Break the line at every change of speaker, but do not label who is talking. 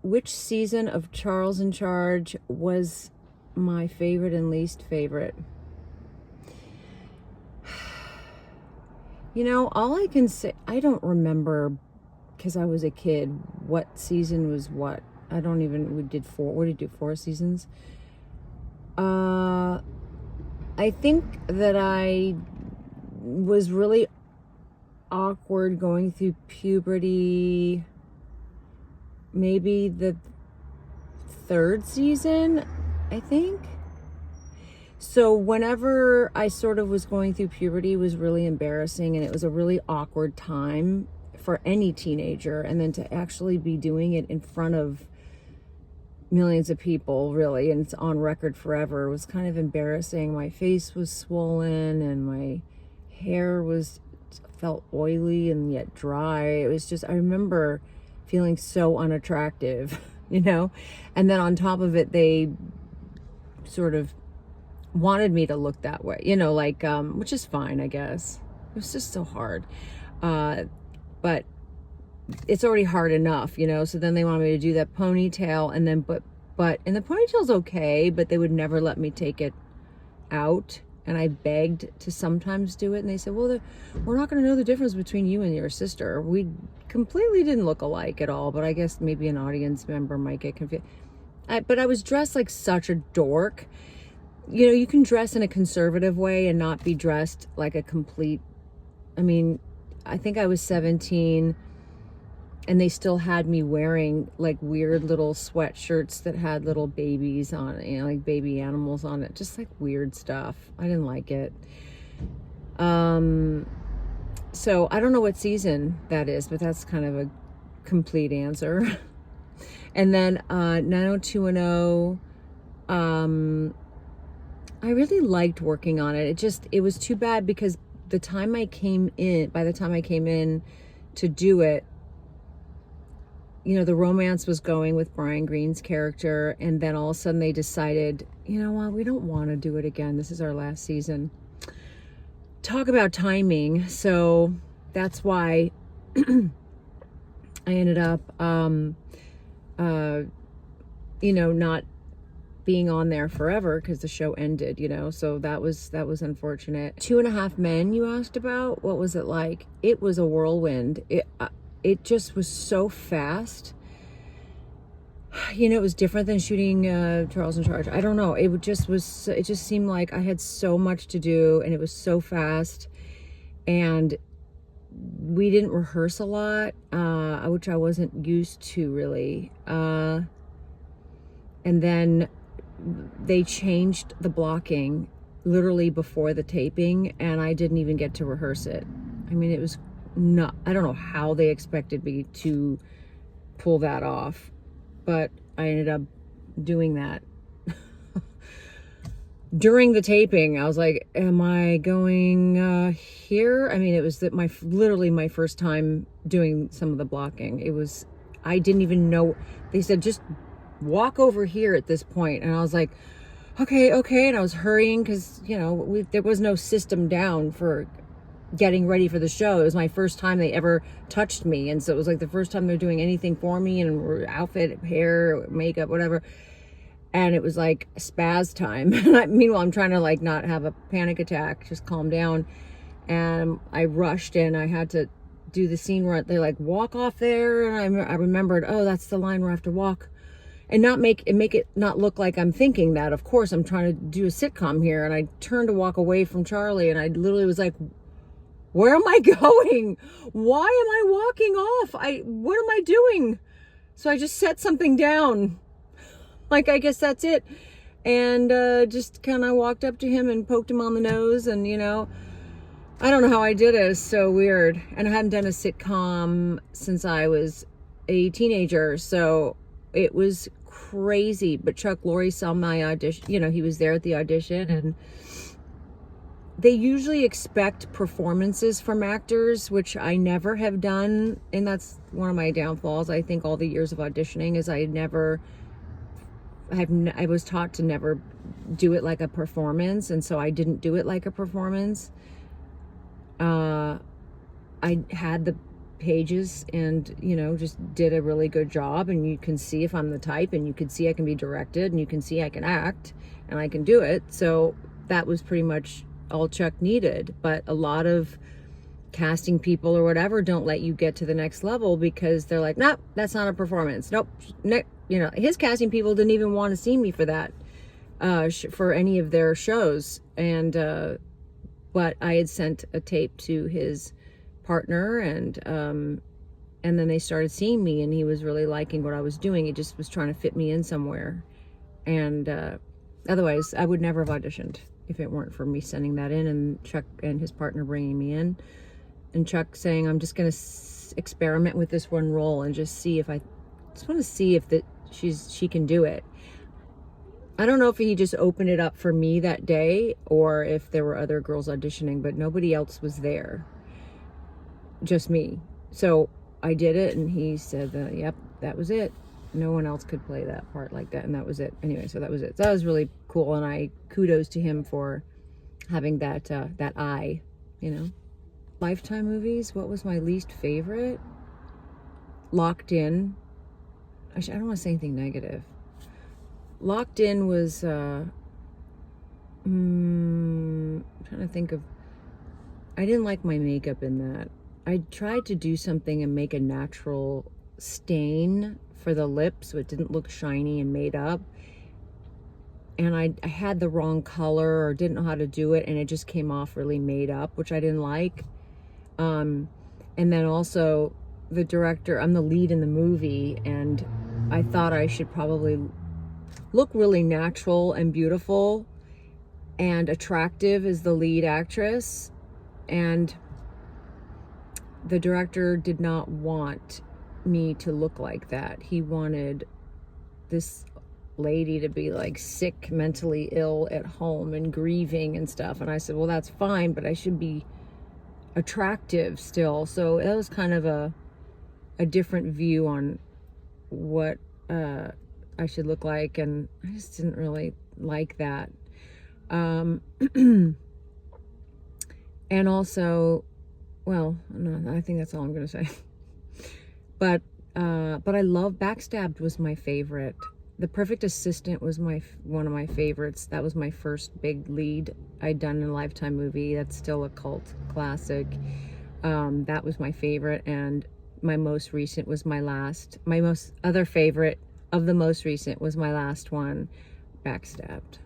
which season of Charles in Charge was my favorite and least favorite? You know, all I can say, I don't remember, because I was a kid, what season was what. I don't even, we did what did we do, 4 seasons? I think that I was really awkward going through puberty, maybe the 3rd season, I think. So whenever I sort of was going through puberty, it was really embarrassing, and it was a really awkward time for any teenager. And then to actually be doing it in front of millions of people, really, and it's on record forever, was kind of embarrassing. My face was swollen, and my hair felt oily and yet dry. It was just, I remember feeling so unattractive, you know? And then on top of it, they sort of wanted me to look that way, you know, like, which is fine, I guess. It was just so hard. But it's already hard enough, you know? So then they wanted me to do that ponytail, and then, and the ponytail's okay, but they would never let me take it out. And I begged to sometimes do it, and they said, well, we're not going to know the difference between you and your sister. We completely didn't look alike at all, but I guess maybe an audience member might get confused. But I was dressed like such a dork. You know, you can dress in a conservative way and not be dressed like a complete, I mean, I think I was 17, and they still had me wearing like weird little sweatshirts that had little babies on it, you know, like baby animals on it, just like weird stuff. I didn't like it. So I don't know what season that is, but that's kind of a complete answer. And then 90210, I really liked working on it. It was too bad because by the time I came in to do it, you know, the romance was going with Brian Greene's character, and then all of a sudden they decided, you know what, we don't want to do it again. This is our last season. Talk about timing. So that's why I ended up, you know, not being on there forever because the show ended, you know, so that was unfortunate. 2.5 Men you asked about, what was it like? It was a whirlwind. It just was so fast. You know, it was different than shooting Charles in Charge. I don't know. It just seemed like I had so much to do, and it was so fast, and we didn't rehearse a lot, which I wasn't used to really. And then they changed the blocking literally before the taping, and I didn't even get to rehearse it. I mean, it was I don't know how they expected me to pull that off, but I ended up doing that. During the taping, I was like, am I going here? I mean, it was literally my first time doing some of the blocking. I didn't even know. They said, just walk over here at this point. And I was like, okay. And I was hurrying because, you know, there was no system down for getting ready for the show. It was my first time they ever touched me, and so it was like the first time they're doing anything for me, and outfit, hair, makeup, whatever. And it was like spaz time. Meanwhile, I'm trying to like not have a panic attack, just calm down. And I rushed in. I had to do the scene where they like walk off there, and I remembered, oh, that's the line where I have to walk, and not make it not look like I'm thinking that. Of course, I'm trying to do a sitcom here, and I turned to walk away from Charlie, and I literally was like, where am I going? Why am I walking off? What am I doing? So I just set something down. Like, I guess that's it. And just kind of walked up to him and poked him on the nose. And, you know, I don't know how I did it. It's so weird. And I hadn't done a sitcom since I was a teenager. So it was crazy. But Chuck Lorre saw my audition. You know, he was there at the audition, and they usually expect performances from actors, which I never have done. And that's one of my downfalls. I think all the years of auditioning is I was taught to never do it like a performance. And so I didn't do it like a performance. I had the pages and, you know, just did a really good job. And you can see if I'm the type, and you can see I can be directed, and you can see I can act and I can do it. So that was pretty much all Chuck needed. But a lot of casting people or whatever don't let you get to the next level because they're like, nope, that's not a performance. Nope. You know, his casting people didn't even want to see me for that, for any of their shows. And, but I had sent a tape to his partner, and then they started seeing me, and he was really liking what I was doing. He just was trying to fit me in somewhere. And, otherwise I would never have auditioned if it weren't for me sending that in, and Chuck and his partner bringing me in, and Chuck saying, I'm just going to experiment with this one role and just see if she can do it. I don't know if he just opened it up for me that day or if there were other girls auditioning, but nobody else was there. Just me. So I did it, and he said, yep, that was it. No one else could play that part like that, and that was it. Anyway, so that was it. So that was really cool, and I kudos to him for having that eye, you know. Lifetime movies, what was my least favorite? Locked In. I don't want to say anything negative. Locked In was, I'm trying to think of, I didn't like my makeup in that. I tried to do something and make a natural stain for the lips so it didn't look shiny and made up. And I had the wrong color or didn't know how to do it, and it just came off really made up, which I didn't like. And then also the director, I'm the lead in the movie, and I thought I should probably look really natural and beautiful and attractive as the lead actress. And the director did not want me to look like that. He wanted this lady to be like sick, mentally ill at home and grieving and stuff. And I said, well, that's fine, but I should be attractive still. So that was kind of a different view on what I should look like, and I just didn't really like that. And also, well, no, I think that's all I'm gonna say. But I love Backstabbed was my favorite. The Perfect Assistant was one of my favorites. That was my first big lead I'd done in a Lifetime movie. That's still a cult classic. That was my favorite, and my most recent was my last. My other favorite of the most recent was my last one, Backstabbed.